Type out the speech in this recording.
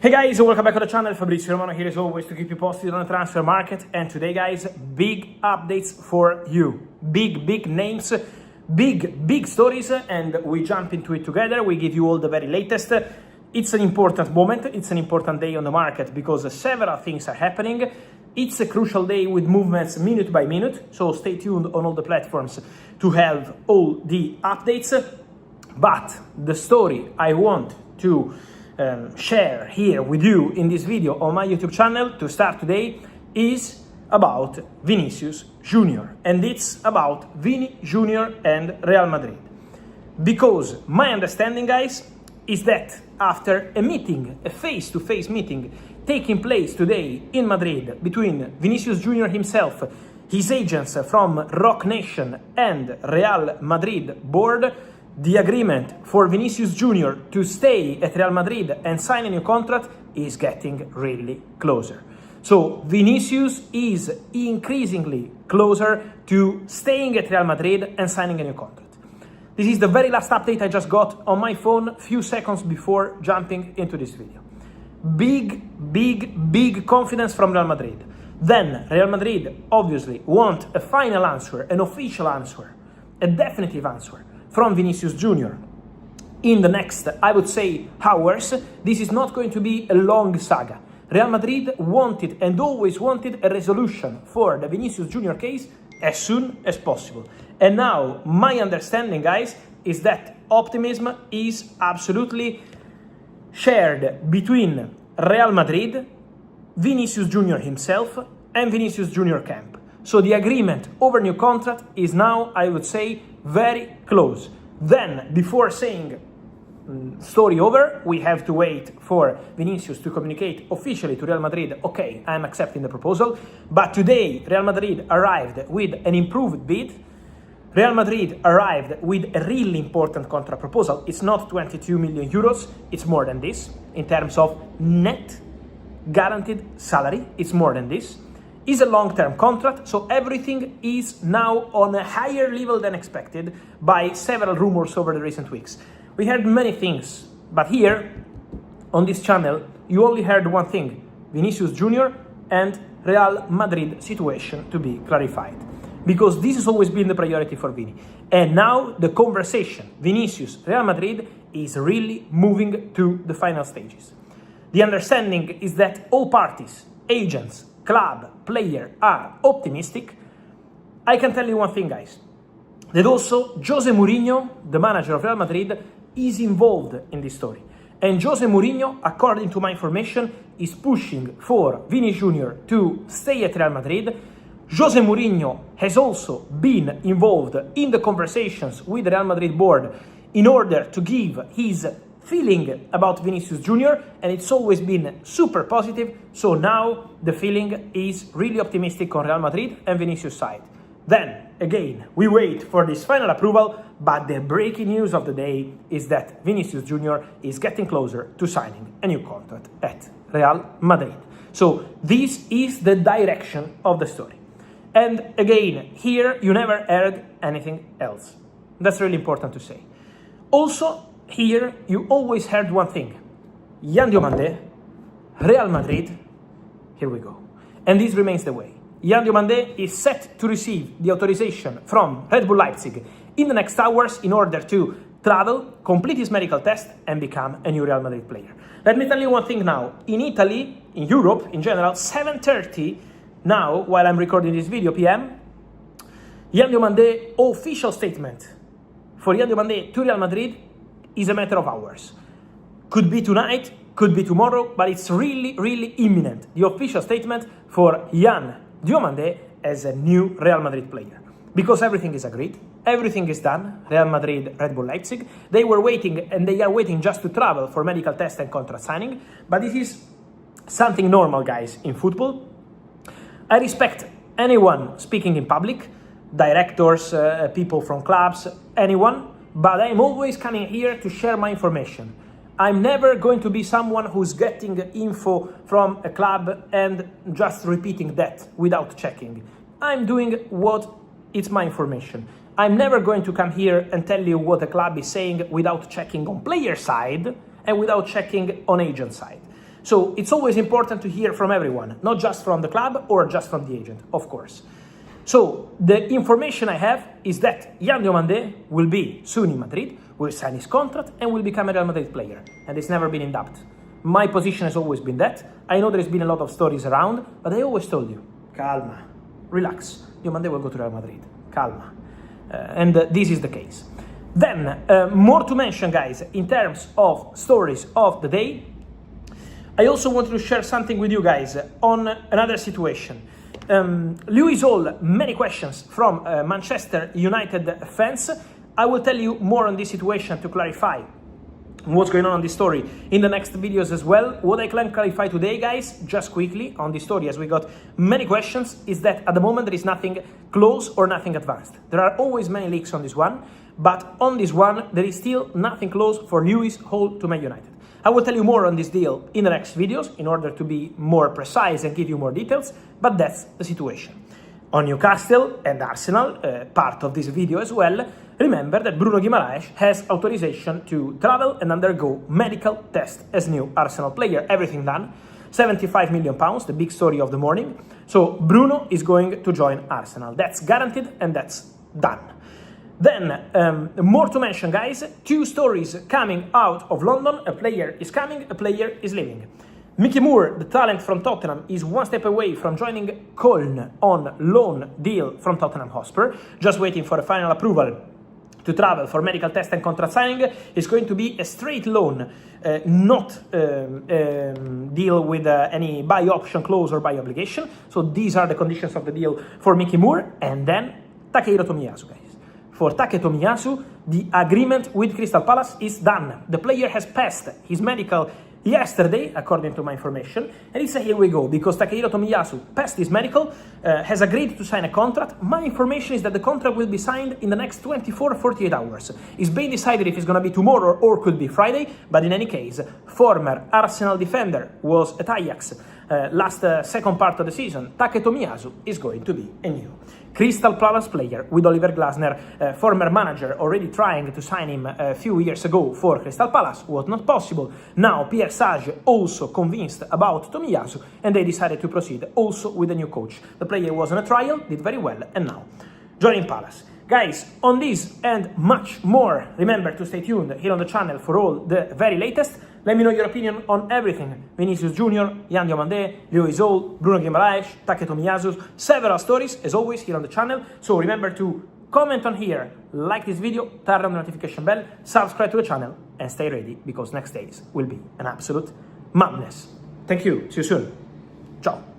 Hey guys, welcome back to the channel. Fabrizio Romano here as always to keep you posted on the transfer market. And today guys, big updates for you. Big names, big stories, and we jump into it together. We give you all the very latest. It's an important moment, it's an important day on the market because several things are happening. It's a crucial day with movements minute by minute, so stay tuned on all the platforms to have all the updates. But the story I want to share here with you in this video on my YouTube channel to start today is about Vinicius Jr. And it's about Vini Jr. and Real Madrid. Because my understanding, guys, is that after a meeting, a face-to-face meeting taking place today in Madrid between Vinicius Jr. himself, his agents from Rock Nation and Real Madrid board, the agreement for Vinicius Jr. to stay at Real Madrid and sign a new contract is getting really closer. So Vinicius is increasingly closer to staying at Real Madrid and signing a new contract. This is the very last update I just got on my phone few seconds before jumping into this video. Big confidence from Real Madrid. Then Real Madrid obviously want a final answer, an official answer, a definitive answer from Vinicius Jr. in the next, I would say, hours. This is not going to be a long saga. Real Madrid wanted and always wanted a resolution for the Vinicius Jr. case as soon as possible. And now, my understanding, guys, is that optimism is absolutely shared between Real Madrid, Vinicius Jr. himself, and Vinicius Jr. camp. So the agreement over new contract is now, I would say, very close. Then, before saying story over, we have to wait for Vinicius to communicate officially to Real Madrid, okay, I'm accepting the proposal. But today, Real Madrid arrived with an improved bid. Real Madrid arrived with a really important contract proposal. It's not 22 million euros, it's more than this. In terms of net guaranteed salary, it's more than this. Is a long-term contract, so everything is now on a higher level than expected by several rumors over the recent weeks. We heard many things, but here on this channel you only heard one thing: Vinicius Jr. and Real Madrid situation to be clarified. Because this has always been the priority for Vini. And now the conversation, Vinicius, Real Madrid, is really moving to the final stages. The understanding is that all parties, agents, club, player are optimistic. I can tell you one thing, guys, that also Jose Mourinho, the manager of Real Madrid, is involved in this story. And Jose Mourinho, according to my information, is pushing for Vini Jr. to stay at Real Madrid. Jose Mourinho has also been involved in the conversations with the Real Madrid board in order to give his feeling about Vinicius Jr. and it's always been super positive. So now the feeling is really optimistic on Real Madrid and Vinicius' side. Then again, we wait for this final approval, but the breaking news of the day is that Vinicius Jr. is getting closer to signing a new contract at Real Madrid. So this is the direction of the story. And again, here you never heard anything else. That's really important to say. Also, here you always heard one thing: Yando Mande, Real Madrid, here we go. And this remains the way. Yando Mande is set to receive the authorization from Red Bull Leipzig in the next hours in order to travel, complete his medical test, and become a new Real Madrid player. Let me tell you one thing now. In Italy, in Europe in general, 7:30 now, while I'm recording this video, PM, Yando Mande official statement for Yando Mande to Real Madrid is a matter of hours. Could be tonight, could be tomorrow, but it's really imminent. The official statement for Diomande as a new Real Madrid player. Because everything is agreed, everything is done. Real Madrid, Red Bull Leipzig, they were waiting and they are waiting just to travel for medical test and contract signing. But this is something normal, guys, in football. I respect anyone speaking in public, directors, people from clubs, anyone. But I'm always coming here to share my information. I'm never going to be someone who's getting info from a club and just repeating that without checking. I'm doing what it's my information. I'm never going to come here and tell you what the club is saying without checking on player side and without checking on agent side. So it's always important to hear from everyone, not just from the club or just from the agent, of course. So the information I have is that Yando Mande will be soon in Madrid, will sign his contract and will become a Real Madrid player. And it's never been in doubt. My position has always been that. I know there's been a lot of stories around, but I always told you, calma, relax. Diomande will go to Real Madrid, calma. And this is the case. Then, more to mention, guys, in terms of stories of the day, I also wanted to share something with you guys on another situation. Lewis Hall, many questions from Manchester United fans. I will tell you more on this situation to clarify what's going on this story in the next videos as well. What I can clarify today, guys, just quickly on this story, as we got many questions, is that at the moment there is nothing close or nothing advanced. There are always many leaks on this one, but on this one there is still nothing close for Lewis Hall to Man United. I will tell you more on this deal in the next videos in order to be more precise and give you more details, but that's the situation. On Newcastle and Arsenal, part of this video as well, remember that Bruno Guimaraes has authorization to travel and undergo medical test as new Arsenal player. Everything done. £75 million, the big story of the morning. So Bruno is going to join Arsenal. That's guaranteed and that's done. Then, more to mention, guys, two stories coming out of London. A player is coming, a player is leaving. Mickey Moore, the talent from Tottenham, is one step away from joining Köln on loan deal from Tottenham Hotspur, just waiting for a final approval to travel for medical test and contract signing. Is going to be a straight loan, not deal with any buy option clause or buy obligation. So these are the conditions of the deal for Mickey Moore. And then Takehiro Tomiyasu, guys. For Take Tomiyasu, the agreement with Crystal Palace is done. The player has passed his medical yesterday, according to my information, and it's a here we go, because Takehiro Tomiyasu passed his medical, has agreed to sign a contract. My information is that the contract will be signed in the next 24-48 hours. It's being decided if it's going to be tomorrow or could be Friday, but in any case, former Arsenal defender was at Ajax last second part of the season. Take Tomiyasu is going to be a new Crystal Palace player, with Oliver Glasner, former manager, already trying to sign him a few years ago for Crystal Palace. Was not possible. Now Pierre Sage also convinced about Tomiyasu, and they decided to proceed also with a new coach. The player was on a trial, did very well, and now joining Palace. Guys, on this and much more, remember to stay tuned here on the channel for all the very latest. Let me know your opinion on everything. Vinicius Jr, Yando Mande, Lewis Hall, Bruno Guimaraes, Take Tomiyasu, several stories as always here on the channel. So remember to comment on here, like this video, turn on the notification bell, subscribe to the channel, and stay ready because next days will be an absolute madness. Thank you. See you soon. Ciao.